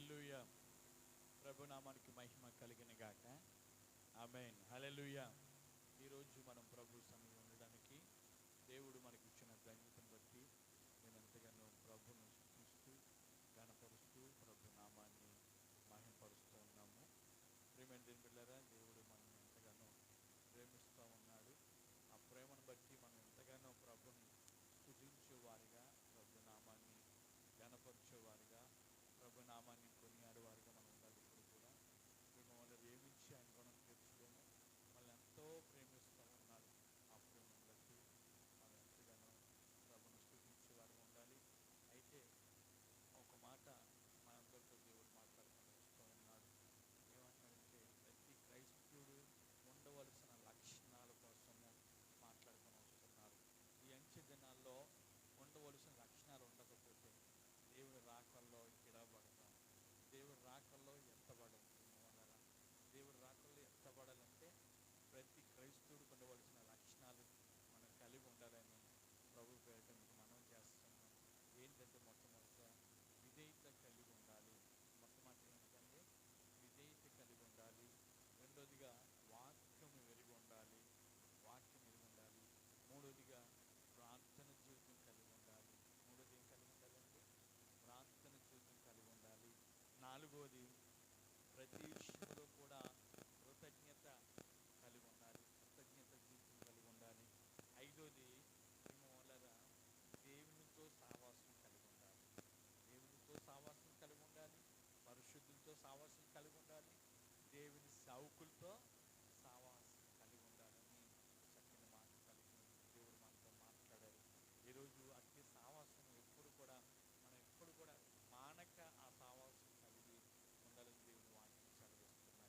హల్లెలూయా. ప్రభు నామానికి మహిమ కలిగిన గాక. ఆమేన్. హల్లెలూయా. ఈరోజు మనం ప్రభు సన్నిధిలో ఉండడానికి దేవుడు మనకి ఇచ్చిన ధన్యతను బట్టి నేను ఎంతగానో ప్రభును స్తుతిస్తూ గణపరుస్తూ ప్రభు నామాన్ని మహిమపరుస్తూ ఉన్నాము. ప్రియమైన దేవుని బిడ్డలారా, దేవుడు మనం ఎంతగానో ప్రేమిస్తూ ఉన్నాడు. ఆ ప్రేమను బట్టి మనం ఎంతగానో ప్రభుని స్తుతించేవారిగా, ప్రభు నామాన్ని గణపరిచేవారిగా, ప్రభు నామాన్ని కొనియాడేవారిగా మనం ఉండాలి. ఇప్పుడు కూడా మిమ్మల్ని ప్రేమించి ఆయన గుణం తెచ్చుకోము, మనల్ని ఎంతో ప్రేమిస్తూ ఉన్నాడు. ఆ ప్రేమను బట్టి మనం ఎంతగానో ప్రభును స్తుతించేవారుగా ఉండాలి. అయితే ఒక మాట మనందరితో దేవుడు మాట్లాడుతూ వస్తూ ఉన్నాడు. ఏమంటాడంటే, ప్రతి క్రైస్తవుడు ఉండవలసిన లక్షణాల కోసము మాట్లాడుతూ వస్తున్నారు. ఈ అంచె దినాల్లో ఉండవలసిన లక్షణాలు ఉండకపోతే దేవుడి రాకల్లో గిడబడతాం. దేవుడి రాకల్లో ఎత్తబడడం వల్ల దేవుడి రాకల్లో ఎత్తబడాలంటే ప్రతి క్రైస్తవుడికి ఉండవలసిన లక్షణాలు మనం కలిగి ఉండాలని ప్రభు పేరిట మీకు మనం చేస్తున్నాం. ఏంటంటే మొట్టమొదట విధేయత కలిగి ఉండాలి. మొట్టమొదటి ఏంటంటే విధేయత కలిగి ఉండాలి. రెండోదిగా వాక్యం ఎరిగి ఉండాలి. మూడోదిగా ప్రార్థన జీవితం కలిగి ఉండాలి. మూడోది ఏం కలిగి ఉండాలంటే ప్రార్థన జీవితం కలిగి ఉండాలి. నాలుగోది ప్రతి విషయంలో కూడా కృతజ్ఞత కలిగి ఉండాలి. కృతజ్ఞత జీవితం కలిగి ఉండాలి. ఐదోది వలన దేవునితో సావాసం కలిగి ఉండాలి. దేవునితో సావాసం కలిగి ఉండాలి. పరిశుద్ధులతో సావాసం కలిగి ఉండాలి. దేవుని సేవకులతో సావాసం కలిగి ఉండాలని చక్కని మాట కలిగి దేవుడు మనతో మాట్లాడారు. ఈరోజు అట్టి సావాసం ఎప్పుడు కూడా మానక ఆ సావాసం కలిగి ఉండాలని దేవుని వాక్యం సెలవిస్తున్నారు.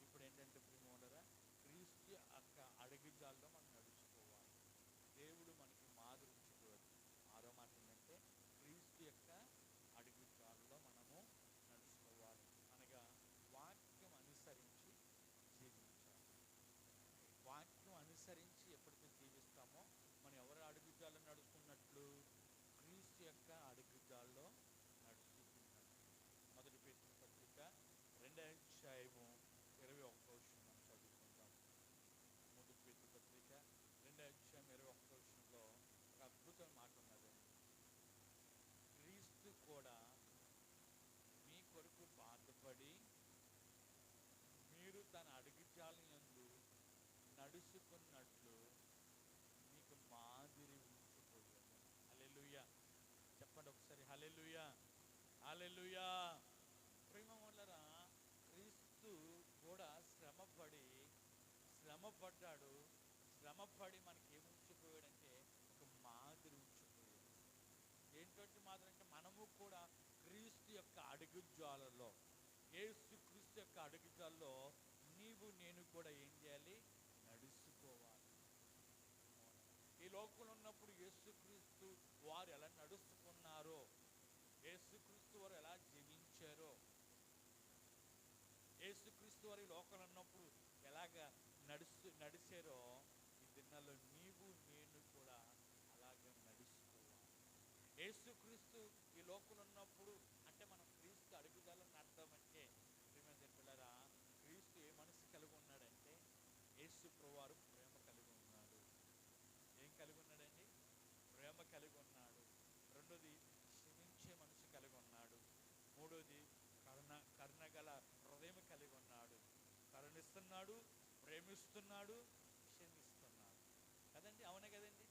ఇప్పుడు ఏంటంటే ప్రియమోదరా, క్రీస్తు యొక్క అడుగుజాల్లో మనం నడుచుకోవాలి. దేవుడు మనకి మాదిరి ఉంచుకోవాలి. ఆరో మాట ఏంటంటే క్రీస్తు యొక్క అడుగుజాల్లో మనము నడుచుకోవాలి. అనగా వాక్యం అనుసరించి జీవించాలి. వాక్యం అనుసరించి ఎప్పటికీ జీవిస్తామో మనం ఎవరి అడుగుజాల్లో నడుస్తున్నట్లు? క్రీస్తు యొక్క అడుగుజాల్లో నడుచుకున్నట్లు. మొదటి పేతురు పత్రిక 2:21 మనం చదువుకుంటాం. మొదటి పేతురు పత్రిక 2:21 ఒక అద్భుతమైన మాట ఉన్నదండి. క్రీస్తు కూడా మీ కొరకు బాధపడి మీరు తన అడుగుజాలయందు నడుచుకున్నట్లు మీకు మాదిరి ఉంచిపోయాను. హల్లెలూయా. చెప్పండి ఒకసారి, హల్లెలూయా. హల్లెలూయా. ప్రియమోల్లరా, క్రీస్తు కూడా శ్రమపడ్డాడు. శ్రమపడి మనకి ఏమి ఉంచిపోయాడంటే ఒక మాదిరి ఉంచిపోయాడు. ఏంటంటే మాదిరి అంటే మనము కూడా క్రీస్తు యొక్క అడుగుజాలలో, యేసుక్రీస్తు యొక్క అడుగుజాల్లో నీవు నేను కూడా ఏం చేయాలి? నడుచుకోవాలి. ఈ లోకంలో ఉన్నప్పుడు యేసుక్రీస్తు వారు ఎలా నడుచుకున్నారో, యేసుక్రీస్తు వారు ఎలా జీవించారో, యేసుక్రీస్తు వారు ఈ లోకంలో ఉన్నప్పుడు ఎలాగ నడిచారో ఈ దినాల్లో నీవు నేను కూడా అలాగే నడుచుకోవాలి. యేసుక్రీస్తు ఈ లోకంలో ఉన్నప్పుడు అంటే మనం క్రీస్తు అడుగుజాలను అర్థం అంటే ప్రియమైన పిల్లరా, క్రీస్తు ఏ మనసు కలిగి ఉన్నాడంటే యేసు ప్రభువారు ప్రేమ కలిగి ఉన్నాడు. ఏం కలిగి ఉన్నాడండి? ప్రేమ కలిగి ఉన్నాడు. రెండోది క్షమించే మనసు కలిగి ఉన్నాడు. మూడోది కరుణగల హృదయం కలిగి ఉన్నాడు. కరుణిస్తున్నాడు, ప్రేమిస్తున్నాడు, క్షమిస్తున్నాడు కదండి. అవునే కదండి.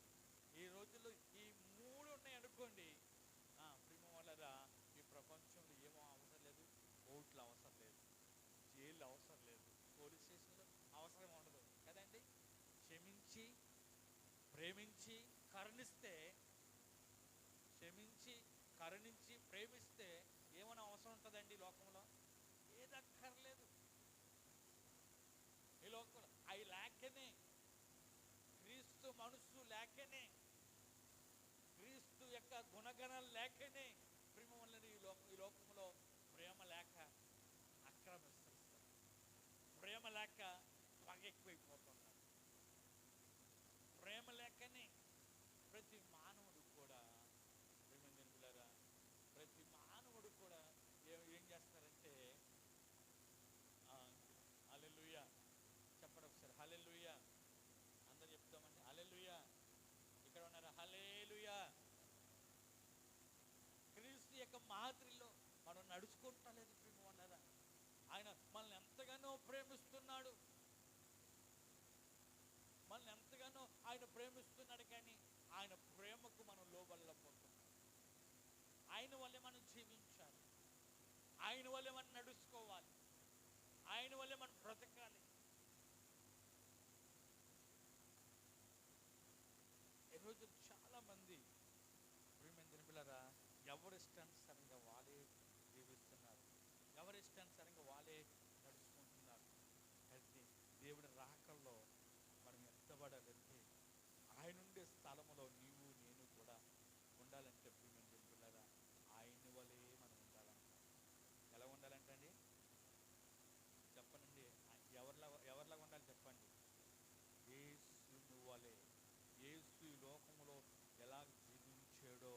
ఈ రోజుల్లో ఈ మూడు ఉన్నాయి అనుకోండి, ప్రేమ వల్ల ఈ ప్రపంచంలో ఏమో అవసరం లేదు. కోర్టులు అవసరం లేదు, జైలు అవసరం లేదు, పోలీస్ స్టేషన్లో అవసరం ఉండదు కదండి. క్షమించి ప్రేమించి కరుణించి ప్రేమిస్తే ఏమైనా అవసరం ఉంటుందండి ఈ లోకంలో? ఏదక్కర్లేదు. ఈ లోకంలో అవి లేకనే, క్రీస్తు మనసు లేకనే, క్రీస్తు యొక్క గుణగణాలు లేకనే ప్రేమ వల్ల ఈ లోకంలో ప్రేమ లేక ఆక్రమిస్తారు. ప్రేమ లేక పగెక్కువైపోతున్నారు. ప్రేమ లేకనే ప్రతి మానవుడు కూడా ఏం చేస్తారంటే మాదిరిలో మనం నడుచుకుంటలేదు ప్రేమ వాళ్ళరా. ఆయన మనల్ని ఎంతగానో ప్రేమిస్తున్నాడు, మనల్ని ఎంతగానో ఆయన ప్రేమిస్తున్నాడు. కానీ ఆయన ప్రేమకు మనం లోబడలేకపోతున్నాం. ఆయన వల్లే మనం జీవించాలి, ఆయన వల్లే మనం నడుచుకోవాలి, ఆయన వల్లే మనం బ్రతకాలి. ఈరోజు చాలా మంది ప్రియమైన పిల్లరా ఎవరిష్టానుసారంగా వాళ్ళే జీవిస్తున్నారు, ఎవరిష్టానుసారంగా వాళ్ళే నడుచుకుంటున్నారు. అయితే దేవుడి రాకల్లో మనం ఎత్తబడాలంటే, ఆయన ఉండే స్థలములో నీవు నేను కూడా ఉండాలంటే ప్రియమైన పిల్లరా ఆయన వలే మనం ఉండాలంట. ఎలా ఉండాలంటండి చెప్పనండి, ఎవరిలాగా ఉండాలి చెప్పండి? యేసు వలే. యేసు ఈ లోకములో ఎలా జీవించాడో,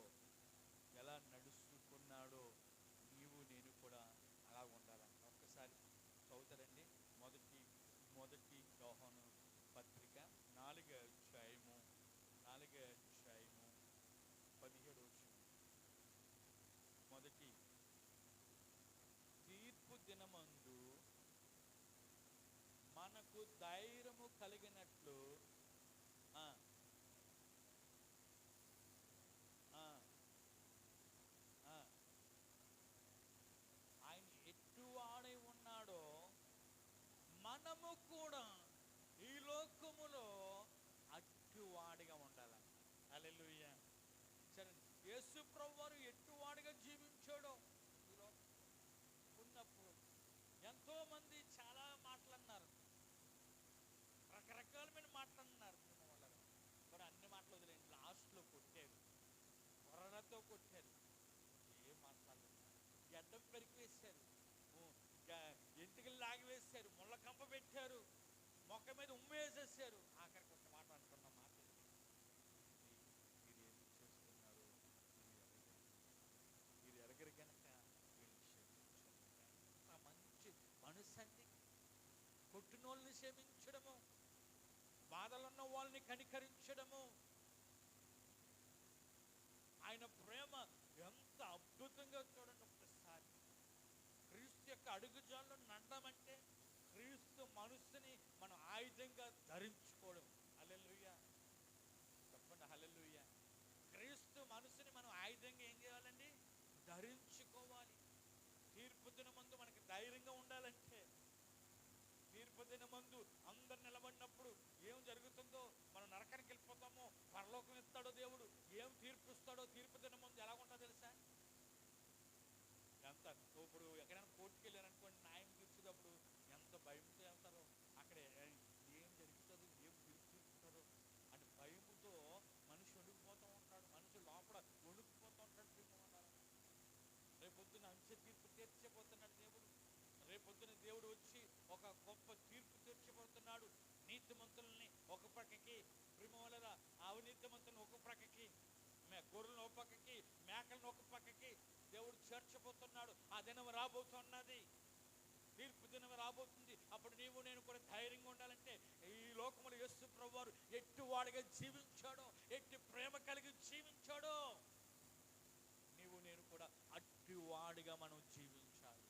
ఎలా నడుచుకున్నాడో నీవు నేను కూడా అలా ఉండాలంట. ఒక్కసారి చదువుతారండి. మొదటి యోహాను పత్రిక 4వ అధ్యాయము 17వ వచనం. మొదటి తీర్పు దినమందు మనకు ధైర్యము కలిగినట్లు ఆయన ఎట్టువాడై ఉన్నాడో మనము కూడా ఈ లోకములో అట్టువాడిగా ఉండాలంట. హల్లెలూయా. సరే, యేసు ప్రభువారు ఎట్టువాడిగా జీవించాడో ఈలో ఉన్నప్పుడు ఎంతో మంది చాలా మాటలన్నారు, రకరకాలమైన మాటలన్నారు. మరి అన్ని మాటలు వదిలేండి, లాస్ట్లో కొట్టారు, కొరలతో కొట్టారు, ఏం మాట్లాడుతున్నారు, గడ్డం పెరికివేశారు, ఎంటికలు లాగివేశారు, ముళ్ళ కంప పెట్టారు, మొక్క మీద ఉమ్మేసేసారు. ఆఖరికి ఒక మాట అనుకున్న మాట, మీరు ఏం చేస్తున్నారు మీరు ఎరగరు కనుక వీళ్ళు క్షమించండి. ఎంత మంచి మనసు అండి! కొట్టినోళ్ళని క్షమించడము, బాధలున్న వాళ్ళని కనికరించడము, ఆయన ప్రేమ ఎంత అద్భుతంగా చూడండి. ఒక్కసారి క్రీస్తు యొక్క అడుగుజాల్లో నడమంటే క్రీస్తు మనస్సుని మనం ఆయుధంగా ధరించుకోవడం. హల్లెలూయా చెప్పండి, హల్లెలూయా. క్రీస్తు మనస్సుని మనం ఆయుధంగా ఏం చేయాలండి? ధరించుకోవాలి. తీర్పు దినమందు మనకి ధైర్యంగా ఉండాలంటే, తీర్పు దినమందు అందరు నిలబడినప్పుడు ఏం జరుగుతుందో, మనం నరకానికి వెళ్ళిపోతామో, పరలోకం ఇస్తాడో దేవుడు, ఏం తీర్పు ఇస్తాడో తీర్పు దినమందు ఎలా ఉంటుందో తెలుసా? ఎంత ఇప్పుడు ఎక్కడైనా కోర్టుకి వెళ్ళారనుకోండి, న్యాయం తీర్చేటప్పుడు ఎంత భయంతో వెళ్తారో, అక్కడ ఏం జరుగుతుందో, ఏం తీర్పు తీర్చుతారో అంటే భయముతో మనిషి వణికిపోతూ ఉంటాడు, మనిషి లోపల వణికిపోతూ ఉంటాడు. రేపొద్దున అంచె తీర్పు తీర్చబోతున్నాడు దేవుడు. రేపొద్దున దేవుడు వచ్చి ఒక గొప్ప తీర్పు తీర్చబోతున్నాడు. నీతిమంతుల్ని ఒక ప్రక్కకి, ప్రేమవలరా అవినీతిమంతులను ఒక ప్రక్కకి, గొర్రెలను ఒక పక్కకి, మేకలను ఒక పక్కకి దేవుడు చేర్చబోతున్నాడు. ఆ దినం రాబోతున్నది, తీర్పు దినం రాబోతుంది. అప్పుడు నీవు నేను కూడా ధైర్యంగా ఉండాలంటే, ఈ లోకములో యేసు ప్రభువారు ఎట్టువాడిగా జీవించాడో, ఎట్టి ప్రేమ కలిగి జీవించాడో, నీవు నేను కూడా అట్టువాడిగా మనం జీవించాలి,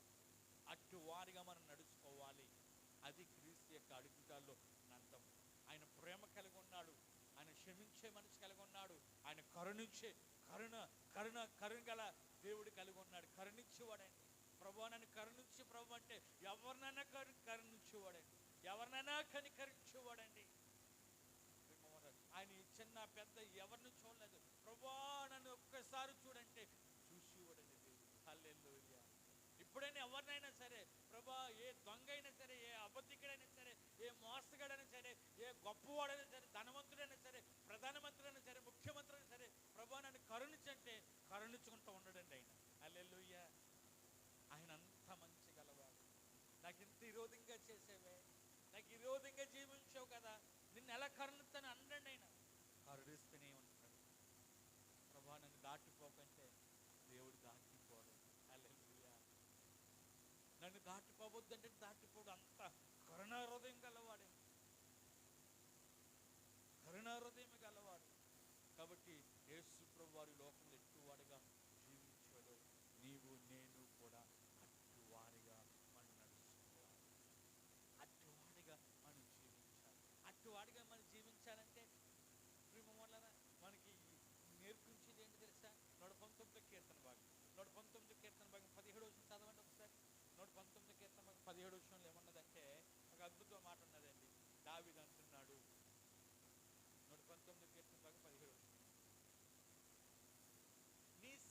అట్టువాడిగా మనం నడుచుకోవాలి. అది క్రీస్తు యొక్క అడుగుజాల్లో అర్థం. ఆయన ప్రేమ కలిగి ఉన్నాడు, ఆయన క్షమించే మనసు కలిగి ఉన్నాడు, ఆయన కరుణించే కరుణ గల దేవుడు కలిగి ఉన్నాడు. కరుణించేవాడండి ప్రభు. నన్ను కరుణించి ప్రభు అంటే ఎవరినైనా కరుణించేవాడండి, ఎవరినైనా కనికరించేవాడండి. ఆయన చిన్న పెద్ద ఎవరిని చూడలేదు. ప్రభు నన్ను ఒక్కసారి చూడంటే చూసేవాడండి దేవుడు. హల్లెలూయా. ఇప్పుడైనా ఎవరినైనా సరే ప్రభా, ఏ దొంగ అయినా సరే, ఏ అబద్ధికుడైనా సరే, ఏ మోసగాడైనా సరే, ఏ గొప్పవాడైనా సరే, ధనవంతుడైనా సరే, ప్రధానమంత్రి అయినా సరే, ముఖ్యమంత్రి అయినా సరే, ప్రభా నన్ను కరుణించంటే కరుణించుకుంటూ ఉండడండి ఆయన. హల్లెలూయా. ఆయన అంత మంచి గలవాడు. నాకు ఇంత విరోధంగా చేసేవే, నాకు విరోధంగా జీవించావు కదా, నిన్ను ఎలా కరుణిస్తాను అండండి. ఆయన కరుణిస్తూనే ఉంటాడు. ప్రభా నన్ను దాటిపోకంటే దేవుడు దాటిపోడు. హల్లెలూయా. నన్ను దాటిపోవద్దంటే దాటిపోడు. అంత కరుణా హృదయం గలవాడే, కరుణా హృదయం గలవాడు. కాబట్టి యేసు ప్రభువారు లోకంలో ఎట్టువాడుగా జీవించాడో నీవు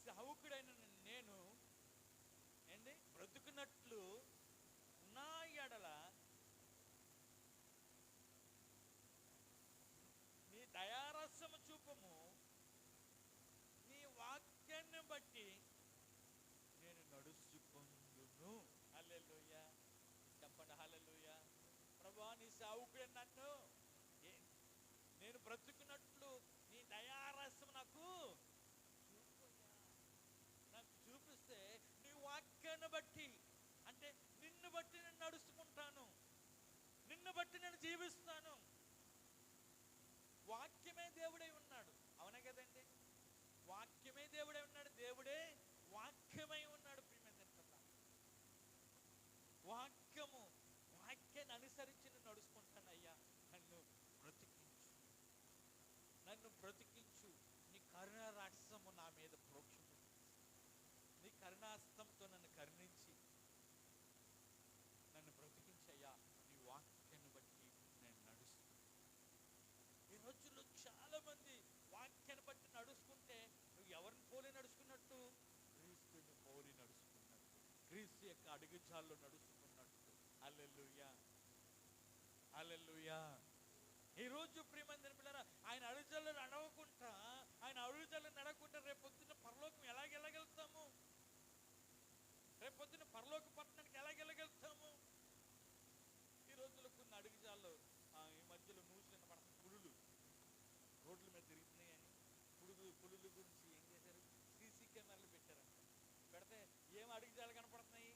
సేవకుడైన నేను ఏంటి బ్రతుకున్నట్లు నా ఎడల నీ దయారసము చూపము, నీ వాక్యాన్ని బట్టి నేను నడుచుకొందును. హల్లెలూయా, చెప్పండి హల్లెలూయా. ప్రభువా నీ సేవకుడు నన్ను నేను బ్రతుకున్నట్లు నీ దయారసం నాకు చూపిస్తే, నీ వాక్యాన్ని బట్టి అంటే నిన్ను బట్టి నేను నడుచుకుంటాను, నిన్ను బట్టి నేను జీవిస్తాను. వాక్యమే దేవుడై ఉన్నాడు, అవునా కదండి? వాక్యమే దేవుడై ఉన్నాడు, దేవుడే వాక్యమై ఉన్నాడు. వాక్యాన్ని అనుసరించి నేను నడుచుకుంటాను. అయ్యా నన్ను బ్రతికించు, నీ కరుణ రాక్షసము నా మీద ప్రోక్షము, నీ కరుణాస్తంతో నన్ను కరుణించి నన్ను బ్రతికించయ్యా. నీ వాక్యాన్ని బట్టి నేను నడుస్తాను. ఈ రోజుల్లో చాలా మంది వాక్యాన్ని బట్టి నడుచుకుంటే నువ్వు ఎవరిని పోలి నడుచుకున్నట్టు? క్రీస్తుని పోలి నడుచుకున్నట్టు, క్రీస్తు యొక్క అడుగుజాల్లో నడుచుకున్నట్టు. హల్లెలూయా, హల్లెలూయా. ఈరోజు ప్రియమైన పిల్లరా, ఆయన అడుగుజాల్లో నడవకుండా, ఆయన అడుగుజాల్లో నడవకుండా రేపొద్దున పరలోకం ఎలాగెళ్ళగలుగుతాము? రేపొద్దున పరలోక పట్టణానికి ఎలాగెళ్ళగలుగుతాము? ఈ రోజుల్లో కొన్ని అడుగుజాల్లో ఈ మధ్యలో న్యూస్ వినపడుతుంది, పులులు రోడ్ల మీద తిరుగుతున్నాయని. పులుల గురించి ఏం చేశారు? సీసీ కెమెరాలు పెట్టారంట. పెడితే ఏం అడుగుజాలు కనపడుతున్నాయి?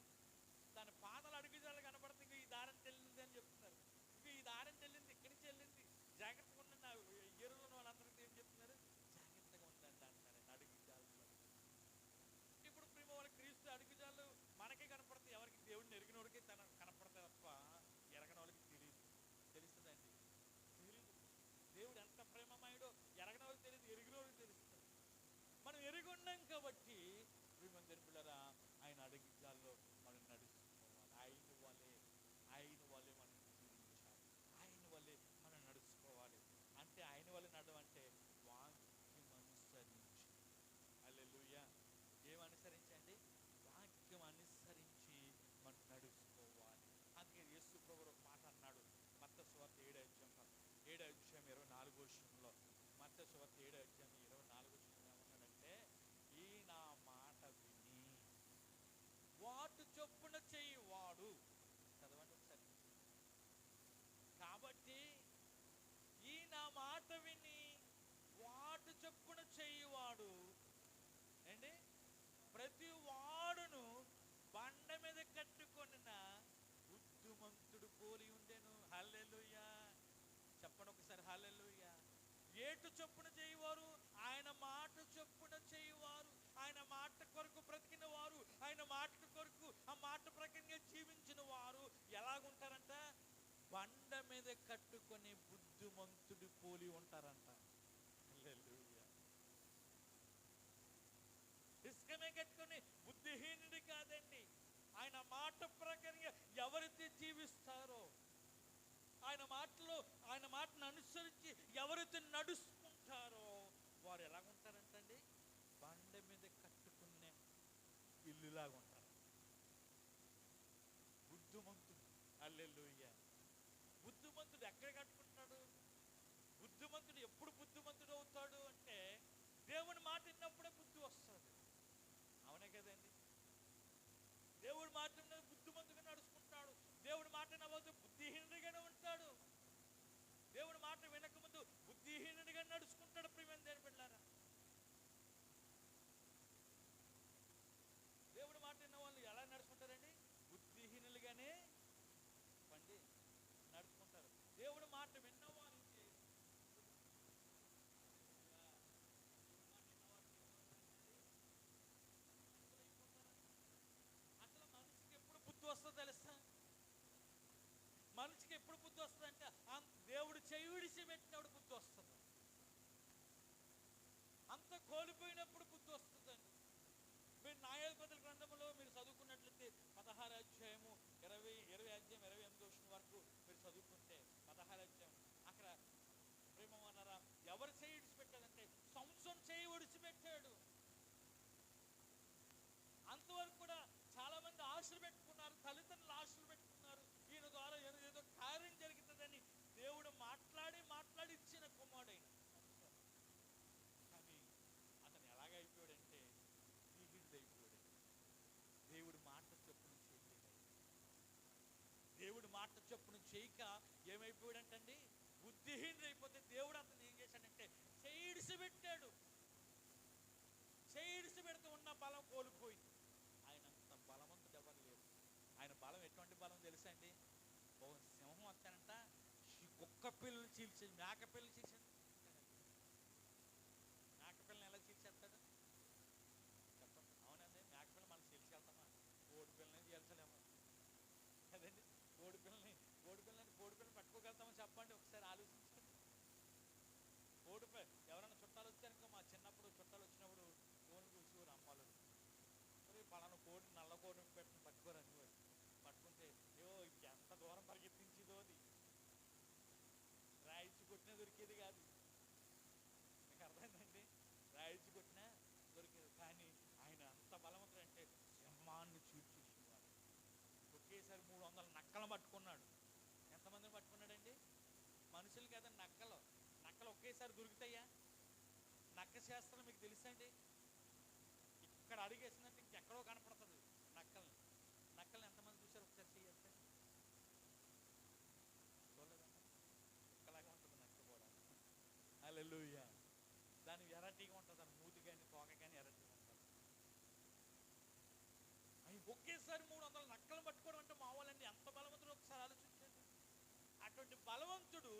దాని పాదాలు అడుగుజాలు కనపడుతుంది. ఈ దారిని వెళ్ళింది అని చెప్తున్నారు. ఇంకా ఈ దారిని వెళ్ళింది, ఇక్కడి నుంచి వెళ్ళింది, జాగ్రత్తగా ఉండండి. ఏరులో వాళ్ళందరికీ ఏం చెప్తున్నారు? జాగ్రత్తగా ఉండండి అంటారు అడుగుజాలు. ఇప్పుడు ప్రేమ వాళ్ళ క్రీస్తు అడుగుజాలు మనకే కనపడతాయి. ఎవరికి? దేవుడిని ఎరిగినోడికి కనపడతాయి తప్ప ఎరగని వాళ్ళకి తెలియదు. తెలుస్తుందండి? తెలీదు. దేవుడు ఎంత ప్రేమమయుడో ఎరగని వాళ్ళకి తెలియదు, ఎరిగిన వాళ్ళకి తెలుస్తుంది. మనం ఎరిగి ఉన్నాం కాబట్టి ప్రియమందరి పిల్లరా, ఆయన అడుగుజాల్లో మనం నడుచుకోవాలి. ఆయన వల్లే మనం జీవించాలి, ఆయన వల్లే మనం నడుచుకోవాలి. అంటే ఆయన వల్లే నడవంటే వాక్యం అనుసరించి. హల్లెలూయా. ఏమనుసరించండి? వాక్యం అనుసరించి మనం నడుచుకోవాలి. అందుకే యేసు ప్రభువు ఒక మాట అన్నాడు, మత్తయి సువార్త 7వ అధ్యాయం 24వ వచనంలో. మత్తయి సువార్త 7వ అధ్యాయం 24వ వచనంలో ఏమన్నాడంటే, ఈ నా మాట విని వాటి చొప్పున చేయువాడు. చదవండి ఒకసారి. కాబట్టి ఈ నా మాట విని వాటి చొప్పున చేయువాడు ఏంటి? ప్రతి వాడును బండ మీద కట్టుకొనిన బుద్ధిమంతుడు పోలి ఉండెను. హల్లెలూయా, చెప్పండి ఒకసారి హల్లెలూయా. ఏటు చొప్పున చేయువారు? ఆయన మాట చొప్పున చేయువారు, ఆయన మాట కొరకు బ్రతికిన వారు, ఆయన మాట కొరకు ఆ మాట ప్రకారంగా జీవించిన వారు ఎలాగుంటారంట? బండ మీద కట్టుకొని బుద్ధిమంతుడు పోలి ఉంటారంట. హల్లెలూయా. ఇసుకమే కట్టుకొని బుద్ధిహీనుడి కాదండి. ఆయన మాట ప్రకారంగా ఎవరైతే జీవిస్తారో, ఆయన మాటను అనుసరించి ఎవరైతే నడుచుకుంటారో వారు ఎలాగుంటారంటండి? బండ మీద కట్టుకునే ఇల్లులాగా ఉంటారు. బుద్ధిమంతుడు. హల్లెలూయా. బుద్ధిమంతుడు ఎక్కడ కట్టుకుంటాడు? బుద్ధిమంతుడు ఎప్పుడు బుద్ధిమంతుడు అవుతాడు అంటే దేవుని మాట విన్నప్పుడే బుద్ధి వస్తుంది. అవునే కదండి? దేవుడి మాట బుద్ధిమంతుగా నడుచుకుంటాడు. దేవుడి మాట వినబోతే బుద్ధిహీనుడిగానే ఉంటాడు. దేవుడి మాట వినకముందు బుద్ధిహీనుడిగా నడుచుకుంటాడు. ప్రియమైన దేవుని బిడ్డలారా, దేవుడి మాట విన్న వాళ్ళు ఎలా నడుచుకుంటారండి? బుద్ధిహీనులుగానే నడుచుకుంటారు. దేవుడి మాట విన్నవాళ్ళు అసలు మనిషికి ఎప్పుడు బుద్ధి వస్తుందో తెలుసా? మనిషికి ఎప్పుడు బుద్ధి వస్తుందంటే దేవుడు చెయ్యి విడిచి పెట్టినప్పుడు బుద్ధి వస్తుంది. అంత కోల్పోయినప్పుడు బుద్ధి వస్తుందండి. మీరు న్యాయాధిపతుల గ్రంథంలో మీరు చదువుకున్నట్లయితే 16వ అధ్యాయము 20 అధ్యాయం 28వ వచనం వరకు మీరు చదువుకుంటే 16వ అధ్యాయం అక్కడ ప్రేమన్నారా ఎవరు చేయి విడిచిపెట్టాడంటే సంసోను చేయి విడిచిపెట్టాడు. చొప్పున చేయక ఏమైపోయాడంటండి, బుద్ధిహీనుడు అయిపోతే దేవుడు అతను ఏం చేశాడంటే చేయిడిసి పెట్టాడు. చేయిడిసి పెడుతూ ఉన్న బలం కోల్పోయింది. ఆయన అంత బలవంతుడు ఎవరు లేరు. ఆయన బలం ఎటువంటి బలం తెలుసా అండి? ఓ సింహం వచ్చానంట కుక్క పిల్లలు చీల్చేది, మేక పిల్లలు చీల్చేది. మేక పిల్లని ఎలా చీల్చేస్తాడు చెప్పండి? అవునండి, మేక పిల్ల మనం చీల్చేస్తామా? కోడి పిల్లని చీల్చలేము కదండి. కోడి పిల్లని పట్టుకోగలుగుతామని చెప్పండి, ఒకసారి ఆలోచించండి. ఎవరైనా చుట్టాలు వచ్చారనుకో, మా చిన్నప్పుడు చుట్టాలు వచ్చినప్పుడు కోడిని చూసేవారు అమ్మాలు. పలానా కోడి, నల్ల కోడిని పెట్టిన పట్టుకోరు అనేవారు. పట్టుకుంటే ఏవో ఎంత దూరం పరిగెత్తించేదో, అది రాయిచ్చి కొట్టినా దొరికేది కాదు. మీకు అర్థమైందండి? రాయిచ్చి కొట్టినా దొరికేది. కానీ ఆయన అంత బలవంతుడు అంటే సింహాన్ని చీల్చేసేవాడు. ఒకేసారి 300 నక్కలను పట్టుకున్నాడు. ఎంతమందిని పట్టుకున్నాడండి? మనుషులు కదా, నక్కలు ఒకేసారి దొరుకుతాయా? నక్క శాస్త్రం మీకు తెలుసండి? ఇక్కడ అడిగేసిందంటే ఇంకెక్కడో కనపడుతుంది నక్కల్ని ఎంతమంది చూసారు? ఒకసారి చేయండి. చూడలేదమ్మా? ఒక్కలాగా ఉంటుంది నక్క కూడా. హల్లెలూయా. దాని ఎర్రటిగా ఉంటుంది, దాని మూతి కానీ తోక కానీ ఎర్రటిగా ఉంటుంది. అవి ఒకేసారి 300 నక్కలను పట్టుకోవడం అంటే మామూలండి. ఎంత బలవంతుడు ఒకసారి ఆలోచించండి. అటువంటి బలవంతుడు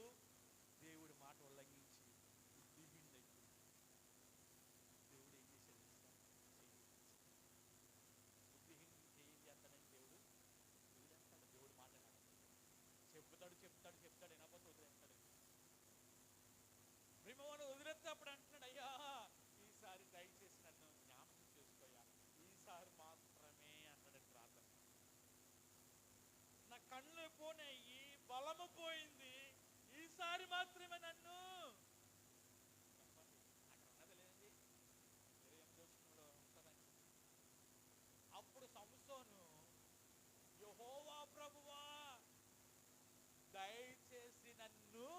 దేవుడి మాట ఉల్లంఘించి బుద్ధిహీనుడైపోయి దేవుడు ఏం చేశాడు తెలుసా? బుద్ధిహీనుడు ఏం చేస్తాడని దేవుడు వదిలేస్తాడు. దేవుడి మాట చెప్తాడు వినకపోతే వదిలేస్తాడు. ప్రేమను వదిలేస్తప్పుడు అంటున్నాడు, అయ్యా ఈసారి దయచేసి నన్ను జ్ఞాపకం చేసుకోయా, ఈసారి మాత్రమే అంటాడు ప్రార్థన. నా కళ్ళు పోనాయి, బలము పోయింది, ఈసారి మాత్రమే నన్ను చెప్పండి. అక్కడ ఉన్నది లేదండి, 28వ వచనంలో ఉంటుందండి. అప్పుడు సంసోను, యెహోవా ప్రభువా దయచేసి నన్ను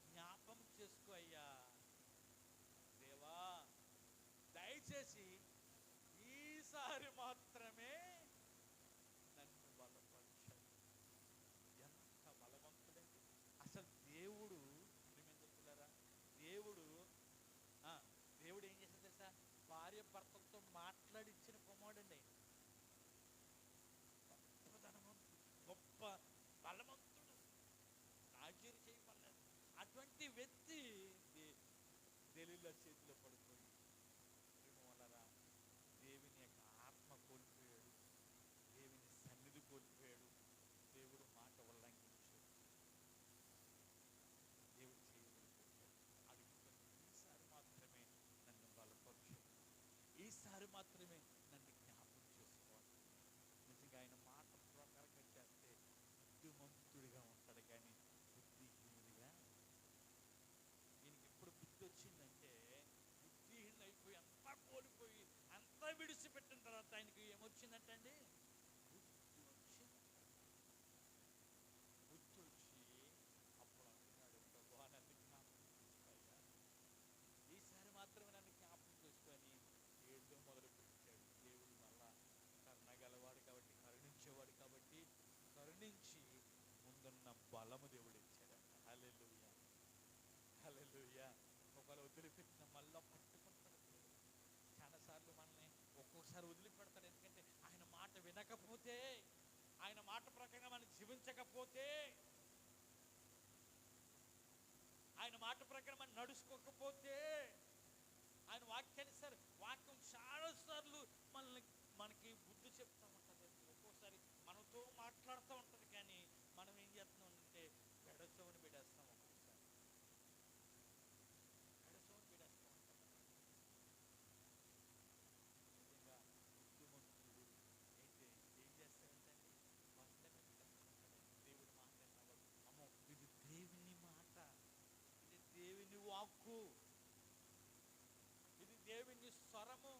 జ్ఞాపం చేసుకో అయ్యా, దేవా దయచేసి ఈసారి మాత్రమే నన్ను బలపరచండి. ఎంత బలవంతుడండి అసలు దేవుడు. ప్రియమిత్రులారా, దేవుడు ఏం చేశాడు తెలుసా? భార్య భర్తలతో మాట్లాడించిన కుమారుడండి. గొప్ప ధనవంతుడు, గొప్ప బలవంతుడు, రాజీరు చేయబడలేదు. అటువంటి వ్యక్తి దెలీలా చేతిలో పడిపోయి ప్రేమవలరా దేవుని యొక్క ఆత్మ కోల్పోయాడు, దేవుని సన్నిధి కోల్పోయాడు, దేవుడు మాట ఉల్లంఘించాడు, దేవుడు చేయబడిపోయాడు. అడుగుతాడు, ఈసారి మాత్రమే నన్ను బలపరచు, ఈసారి మాత్రమే నన్ను జ్ఞాపకం చేసుకోవాలి. నిజంగా ఆయన మాట ప్రకారంగా చేస్తే బుద్ధిమంతుడిగా ఉంటాడు, కానీ బుద్ధిహీనుడిగా. ఈయనకి ఎప్పుడు బుద్ధి వచ్చిందంటే బుద్ధిహీనుడు అయిపోయి అంతా కోల్పోయి అంతా విడిచిపెట్టిన తర్వాత ఆయనకి ఏమొచ్చిందంటే అండి, బుద్ధి వచ్చింది. బుద్ధి వచ్చి అప్పుడు అంటున్నాడు, ప్రభువా నన్ను జ్ఞాపకం చేసుకోయ్యా, ఈసారి మాత్రమే నన్ను జ్ఞాపకం చేసుకొని ఏడుతో మొదలు పెట్టాడు. దేవుడు మళ్ళా కరుణ గలవాడు కాబట్టి, కరుణించేవాడు కాబట్టి కరుణించి ముందున్న బలము దేవుడు ఇచ్చాడంట. హల్లెలూయా, హల్లెలూయా. ఒకవేళ వదిలిపెట్టిన మళ్ళా పట్టుకుంటాడు దేవుడు. చాలాసార్లు మనల్ని ఒక్కొక్కసారి వదిలిపెడతాడు. ఎందుకంటే ఆయన మాట వినకపోతే, ఆయన మాట ప్రకారంగా మనం జీవించకపోతే, ఆయన మాట ప్రకారం మనం నడుచుకోకపోతే, ఆయన వాక్యం చాలాసార్లు మనకి బుద్ధి చెప్తూ ఉంటుంది. ఒక్కోసారి మనతో మాట్లాడుతూ ఉంటుంది, కానీ మనం ఏం చేస్తున్నాం అంటే పెడచవుని పెడేస్తాం. ఒక్కొక్కసారి పెడచవుని పెడేస్తూ ఉంటాం. నిజంగా బుద్ధిమంతుడు అయితే ఏం చేస్తాడంటే దేవుడి మాట అన్నవాడు, అమ్మో ఇది దేవుని మాట, ఇది దేవుని వాక్కు, ఇది దేవుని స్వరము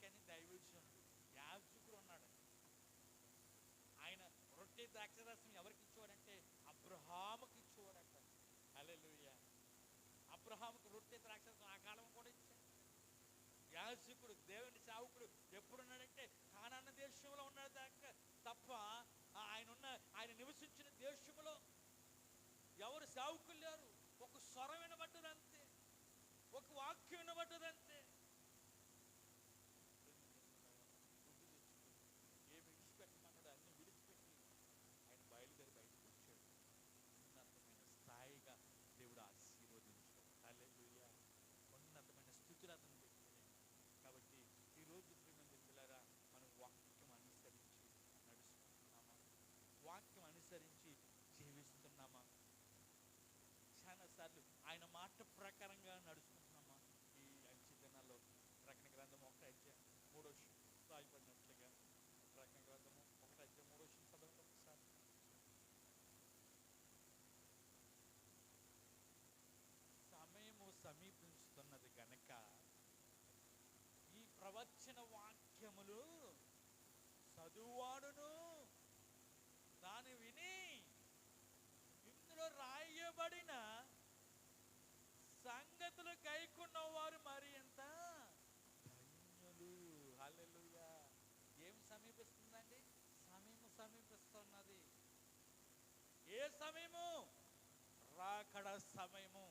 అందుకని దైవజనుడు యాజకుడు ఉన్నాడు. ఆయన రొట్టె ద్రాక్షరసం ఎవరికి ఇచ్చేవాడంటే అబ్రహాముకి ఇచ్చేవాడంట. హల్లెలూయా. అబ్రహాముకు రొట్టె ద్రాక్షరసం ఆ కాలం కూడా ఇచ్చాడు. యాజకుడు దేవుని సేవకుడు ఎప్పుడున్నాడంటే కానాను దేశంలో ఉన్నాడు తప్ప ఆయన నివసించిన దేశంలో ఎవరు సేవకులు లేరు. ఒక స్వరం వినబడ్డదంతే, ఒక వాక్యం వినబడ్డదంతే. ఏమి విడిచిపెట్టమన్నాడు అన్ని విడిచిపెట్టి ఆయన బయలుదేరి బయటకు వచ్చాడు. ఉన్నతమైన స్థాయిగా దేవుడు ఆశీర్వదించాడు. హల్లెలూయా. ఉన్నతమైన స్థితిలో అతను పెట్టాడు. కాబట్టి ఈరోజు ప్రియమైన మనం వాక్యం అనుసరించి నడుచుకుంటున్నామా? వాక్యం అనుసరించి జీవిస్తున్నామా? చాలాసార్లు ఆయన మాట ప్రకారంగా నడుచుకుంటున్నామా? ఈ అంచె దినాల్లో ప్రకటన గ్రంథం 1:3 రాయబడినట్లుగా ప్రకటన గ్రంథము 1:3 చదవండి ఒకసారి. సమయము సమీపిస్తున్నది గనక ఈ ప్రవచన వాక్యములు చదువువాడును దాని విని ఇందులో రాయబడిన సంగతులు గైకొన్న వారు మరి ఎంత ధన్యులు. హల్లెలూయా. ఏం సమీపిస్తుందండి? సమయము సమీపిస్తున్నది. ఏ సమయము? రాకడ సమయము.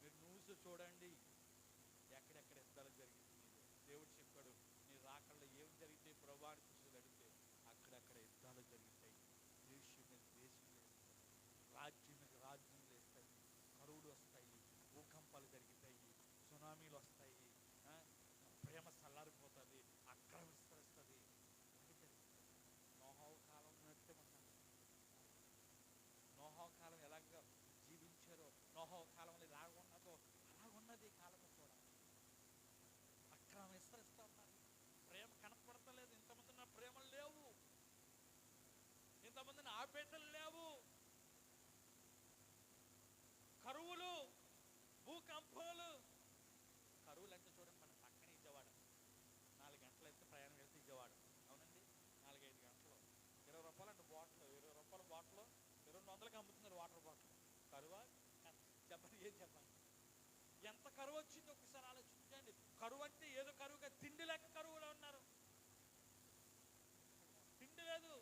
మీరు న్యూస్ చూడండి, ఎక్కడెక్కడ యుద్ధాలు జరుగుతుంది. దేవుడు చెప్పాడు, నీ రాకడలో ఏం జరిగితే ప్రభువాని చూసి అడిగితే అక్కడక్కడ యుద్ధాలు జరుగుతాయి. దేశం మీద దేశం లేస్తాయి, రాజ్యం మీద రాజ్యం లేస్తాయి, కరువులు వస్తాయి, భూకంపాలు జరుగుతాయి, సునామీలు వస్తాయి, ప్రేమ చల్లారిపోతుంది, అక్రమం విస్తరిస్తుంది. నోహవు కాలం ఉన్నట్టే ఉన్నాను. నోహవు కాలం ఎలాగ జీవించారో, నోహవు కాలంలో ఎలాగున్నదో అలాగున్నది ఈ కాలము కూడా. అక్రమం విస్తరిస్తూ ఉన్నారు. ప్రేమ కనపడతలేదు. ఇంతమంది నా ప్రేమలు లేవు, ఇంతమంది నా ఆపేటలు లేవు. కరువులు, భూకంపాలు. కరువులు అంటే చూడండి, మన పక్కన ఇచ్చేవాడు 4 గంటలు అయితే ప్రయాణం వెళ్తే ఇచ్చేవాడు. అవునండి, 4-5 గంటలు 20 రూపాయలు అంటే బాటిల్, 20 రూపాయల బాటిల్ 200కి అమ్ముతున్నారు వాటర్ బాటిల్. కరువా? చెప్పండి, ఏం చెప్పండి. ఎంత కరువు వచ్చింది ఒకసారి ఆలోచించండి. కరువు అంటే ఏదో కరువుగా తిండి లేక కరువులో ఉన్నారు. తిండి లేదు,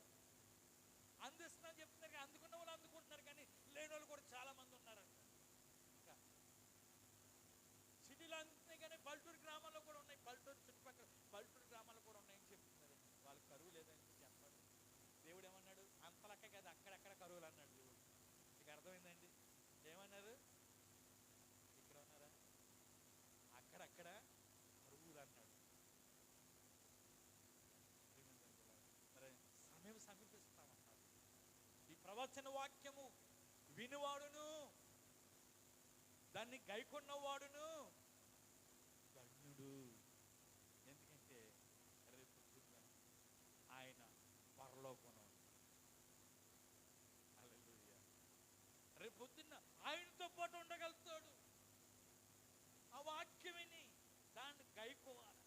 అందిస్తున్నా చెప్తున్నారు. అందుకున్న వాళ్ళు అందుకుంటున్నారు, కానీ లేని వాళ్ళు కూడా చాలా మంది ఉన్నారంట. ఇంకా సిటీలో అంతే, కానీ పల్లెటూరు గ్రామాల్లో కూడా ఉన్నాయి. పల్లెటూరు చుట్టుపక్కల పల్లెటూరు గ్రామాల్లో కూడా ఉన్నాయని చెప్తున్నారు. వాళ్ళు కరువు లేదని చెప్పాడు. దేవుడు ఏమన్నాడు? అంతలక్క కాదు, అక్కడక్కడ కరువులు అన్నాడు దేవుడు. మీకు అర్థమైందండి? ఏమన్నారు? ఇక్కడ ఉన్నారా? అక్కడక్కడ కరువులు అన్నాడు. మరి సమయం సమీపిస్తామన్నారు. ఈ ప్రవచన వాక్యము వినివాడును దాన్ని గైకొన్నవాడును ధన్యుడు. ఎందుకంటే రేపు ఆయన పరలోకంలో హల్లెలూయా. రేపు పొద్దున్న ఆయనతో పాటు ఉండగలుగుతాడు. ఆ వాక్యం విని దాన్ని గైకోవాలి.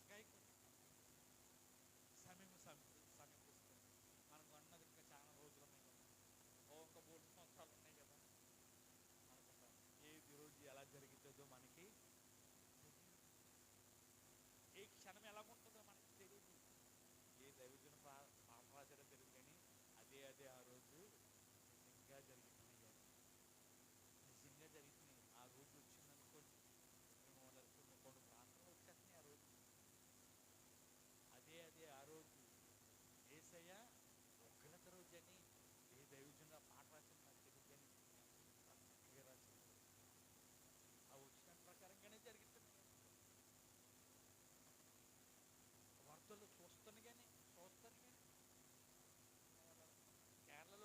సమయం సమీపిస్తుంది. మనకు అన్నది ఇంకా చాలా రోజులు ఉన్నాయి కదా, ఒక 3 సంవత్సరాలు ఉన్నాయి కదా అనుకుంటాం. ఏది రోజు ఎలా జరుగుతుందో మనకి ఏ క్షణం ఎలాగుంటుందో మనకి తెలియదు. ఏ దైవజన పాఠరాజారో తెలియదు, కానీ అదే ఆ రోజు నిజంగా జరుగుతున్నాయి. ఆ రోజు వచ్చిందనుకోండి, మేము కొన్ని ప్రాంతంలో వచ్చేస్తున్నాయి. ఆ రోజు అదే ఆ రోజు యేసయ్య ఉగ్రత రోజు అని ఏ దైవజన పాట రాసింది నాకు తెలియదు, కానీ చక్కగా రాసింది. ఆ వచ్చిన ప్రకారంగానే జరుగుతున్నాయి. వార్తల్లో చూస్తారు కానీ కేరళలో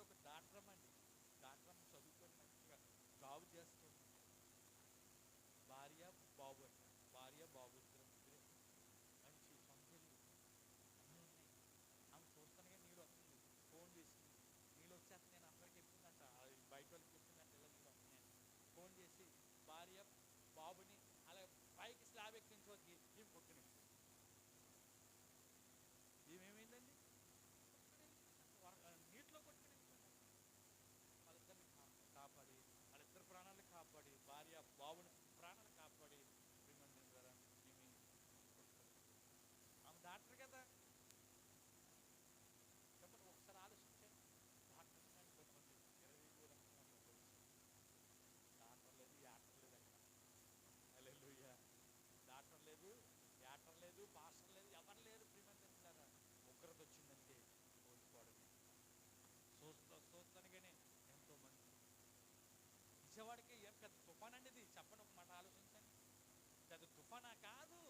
పెద్ద తుఫానా కాదు,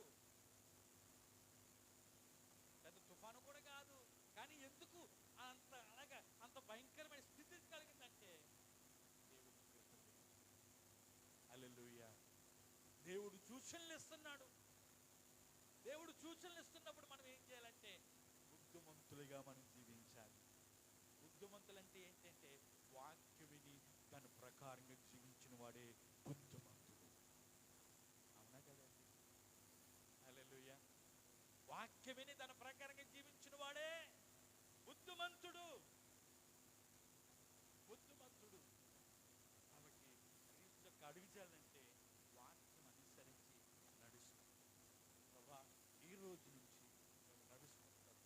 పెద్ద తుఫాను కూడా కాదు. కానీ ఎందుకు అంత అలాగా అంత భయంకరమైన స్థితి కలిగిందంటే దేవుడు కృప. హల్లెలూయా. దేవుడు సూచనలు ఇస్తున్నాడు. దేవుడు సూచనలు ఇస్తున్నప్పుడు మనం ఏం చేయాలంటే బుద్ధిమంతులుగా మనం జీవించాలి. బుద్ధిమంతులంటే ఏంటంటే వాక్య విని దాని ప్రకారంగా జీవించిన వాడే బుద్ధిమంతుడు. అవునా కదండి? హల్లెలూయా. వాక్య విని దాని ప్రకారంగా జీవించిన వాడే బుద్ధిమంతుడు. బుద్ధిమంతుడు. కాబట్టి క్రీస్తు యొక్క అడుగుజాలంటే వాక్యం అనుసరించి నడుస్తాం. ప్రభా ఈ రోజు నుంచి మేము నడుచుకుంటాం,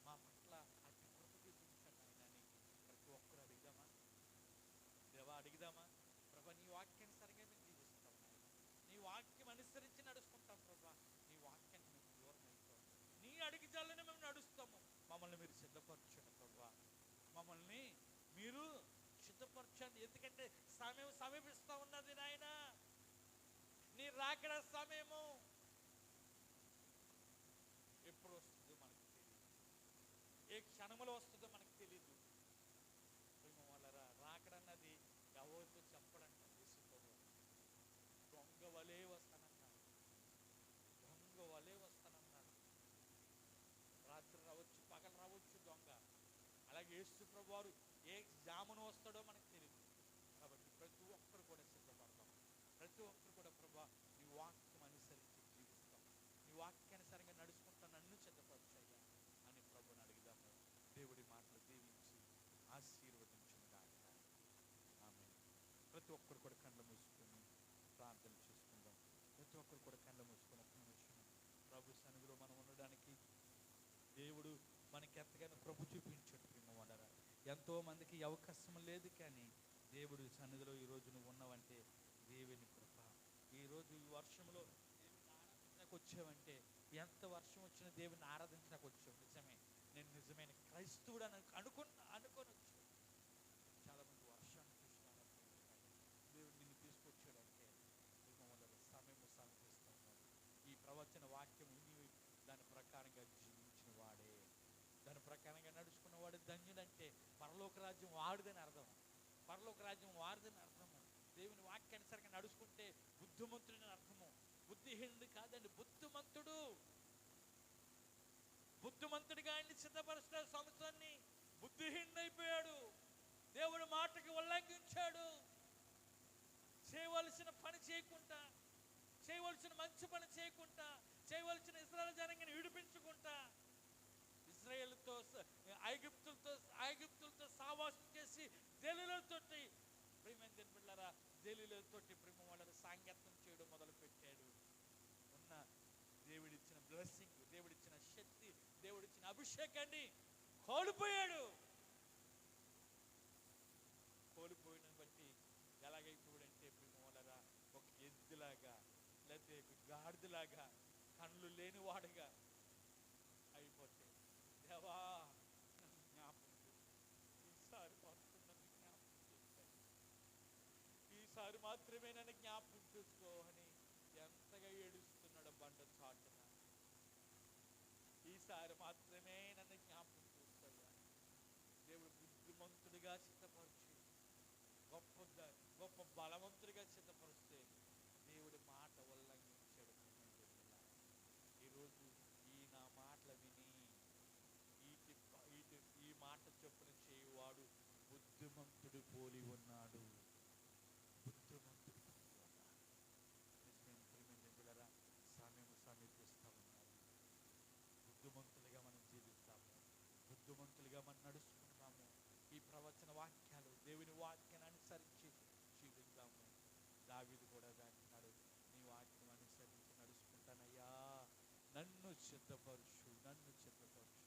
మా పట్ల అట్టి కృప చూపించండి ఆయన అని ప్రతి ఒక్కరు అడుగుదామా? దేవా అడుగుదామా? ప్రభా నీ వాక్యానుసారంగా మేము జీవిస్తాం నాయన, నీ వాక్యం అనుసరించి నడుచుకుంటాం ప్రభా, నీ వాక్యాన్ని మేము దూరం అయిపోతాం, నీ అడుగుజాలని మేము నడుస్తాము. మమ్మల్ని మీరు సిద్ధపరచండి ప్రభా, మమ్మల్ని మీరు సిద్ధపరచండి. ఎందుకంటే సమయం సమీపిస్తూ ఉన్నది నాయన, నీ రాకడ సమయము ఎప్పుడు వస్తుందో మనకు తెలియదు, ఏ క్షణంలో వస్తుందో మనకు తెలియదు. వాళ్ళ రాకడన్నది ఎవరితో చెప్పడంట. యేసుప్రభు దొంగ వలే వస్తానన్నాడు, దొంగ వలే వస్తానన్నాడు. రాత్రి రావచ్చు, పగలు రావచ్చు దొంగ. అలాగే యేసుప్రభు వారు ఏ జామున వస్తాడో మనకు తెలియదు. కాబట్టి ప్రతి ఒక్కరు కూడా సిద్ధపడతాం. ప్రతి ఒక్కరు కూడా ప్రభా నీ వాక్యం అనుసరించి జీవిస్తాం, నీ వాక్యానుసారంగా నడుచుకుంటా నన్ను సిద్ధపరచయ్యా అని ప్రభుని అడుగుదాము. దేవుడి మాటలు దీవించి ఆశీర్వదించును గాక. ఆమేన్. ప్రతి ఒక్కరు కూడా కళ్ళు మూసుకొని ప్రార్థన చేసుకుందాం. ప్రతి ఒక్కరు కూడా కళ్ళు మూసుకొని ఒక్క నిమిషం ప్రభు సన్నిధిలో మనం ఉండడానికి దేవుడు మనకి ఎంతగానో ప్రభు చూపించాడు. ప్రేమవాడరా, ఎంతో మందికి అవకాశం లేదు, కానీ దేవుడు సన్నిధిలో ఈరోజు నువ్వు ఉన్నావంటే దేవుని కృప. ఈరోజు ఈ వర్షంలో దేవుని ఆరాధించడానికి వచ్చావంటే, ఎంత వర్షం వచ్చినా దేవుని ఆరాధించడానికి వచ్చావు. నిజమే, నేను నిజమైన క్రైస్తవుడు అని అనుకొని వచ్చావు. చాలామంది వర్షాన్ని చూసి ఆరాధించారు. దేవుడు నిన్ను తీసుకొచ్చాడంటే సమయము సమీపిస్తూ ఉన్నాడు. ఈ ప్రవచన వాక్యం విని దాని ప్రకారంగా జీవించిన వాడే, దాని ప్రకారంగా నడుచుకున్న వాడు ధన్యుడంటే పరలోక రాజ్యం వాడిదని అర్థం. పరలోక రాజ్యం వాడిదని అర్థము. దేవుని వాక్యానుసారంగా నడుచుకుంటే బుద్ధిమంతుడని అర్థము. బుద్ధిహీనుడు కాదండి, బుద్ధిమంతుడు. బుద్ధిమంతుడిగా ఆయన్ని సిద్ధపరుస్తాడు. సంవత్సరాన్ని బుద్ధిహీనుడైపోయాడు, దేవుడి మాటకి ఉల్లంఘించాడు. చేయవలసిన పని చేయకుండా, చేయవలసిన మంచి పని చేయకుండా, చేయవలసిన ఇశ్రాయేలు జనాంగాన్ని విడిపించుకుంటా, ఇశ్రాయేలుతో ఐగుప్తులతో సావాసం చేసి జలీలతోటి ప్రేమ బిడ్డలారా, జలీలతోటి ప్రేమ వాళ్ళ సాంగత్యం చేయడం మొదలు పెట్టాడు. ఉన్న దేవుడిచ్చిన బ్లెస్సింగ్, దేవుడిచ్చిన శక్తి, దేవుడిచ్చిన అభిషేకాన్ని కోల్పోయాడు. కోల్పోయిన బట్టి ఎలాగైపోయాడంటే ప్రేమ వాళ్ళరా, ఒక ఎద్దులాగా లేకపోతే గాడిదలాగా కళ్ళు లేనివాడుగా అయిపోతే, దేవా నన్ను జ్ఞాపకం ఈసారి మాత్రం నన్ను జ్ఞాపకం చేశాను, ఈసారి మాత్రమే నన్ను జ్ఞాపకం చేసుకో అని ఎంతగా ఏడుస్తున్నాడు బండ చాటున. ఈసారి మాత్రమే నన్ను జ్ఞాపకం చేస్తాయా. దేవుడు బుద్ధిమంతుడిగా సిద్ధపరిచి గొప్ప బలవంతుడిగా సిద్ధపరిస్తే దేవుడి మాట ఉల్లంఘించాడు. ఈరోజు ఈ నా మాటలు విని ఈ మాట చొప్పున చేయువాడు బుద్ధిమంతుడు పోలి ఉన్నాడు. బుద్ధిమంతుడు పోలి ఉన్నాడు. నిజమే సమయం సమీపిస్తూ ఉన్నారు. బుద్ధిమంతులుగా మనం జీవిస్తాము, బుద్ధిమంతులుగా మనం నడుచుకుంటాము. ఈ ప్రవచన వాక్యాలు, దేవుని వాక్యాన్ని అనుసరించి జీవిద్దాము. దావీదు కూడా అంటున్నాడు, నీ వాక్యం అనుసరించి నడుచుకుంటానయ్యా, నన్ను సిద్ధపరచు, నన్ను సిద్ధపరచు.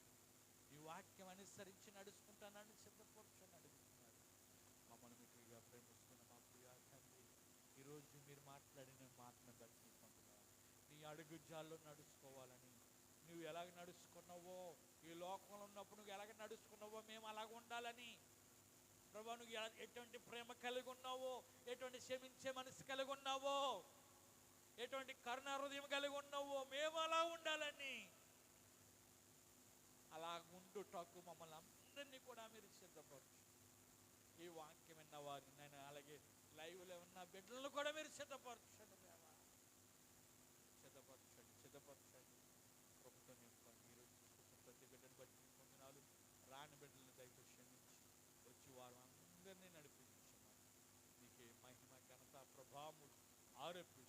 నీ వాక్యం అనుసరించి నడుచుకుంటా, నన్ను సిద్ధపరచు అని అడుగుతున్నాడు. మమ్మల్ని మిక్కుగా ప్రేమిస్తున్న మా ప్రియా తండ్రి, ఈరోజు మీరు మాట్లాడిన మాటను బట్టి కొంటున్నాను. నీ అడుగు జాల్లో నడుచుకోవాలని, నువ్వు ఎలాగ నడుచుకున్నావో, ఈ లోకంలో ఉన్నప్పుడు నువ్వు ఎలాగ నడుచుకున్నావో మేము అలాగ ఉండాలని ప్రభా నువ్వు ఎటువంటి ప్రేమ కలిగి ఉన్నావో, ఎటువంటి క్షమించే మనసు కలిగి ఉన్నావో, ఎటువంటి కరుణ హృదయం కలిగి ఉన్నావో మేము అలా ఉండాలని, అలా ఉండుటకు మమ్మల్ని అందరినీ కూడా మీరు సిద్ధపరచు. ఈ వాక్యం విన్న వారిని నేను, అలాగే లైవ్లో ఉన్న బిడ్డలను కూడా మీరు సిద్ధపరచండి దేవా, సిద్ధపరచండి. ప్రభుత్వం నింపండి. ఈరోజు చూస్తున్న ప్రతి బిడ్డను బట్టి పొందినాలు, రాని బిడ్డలను దయతో క్షమించి వచ్చి వారు అందరినీ నడిపించున్నాను. నీకే మహిమ ఘనత ప్రభావములు ఆరోగ్యం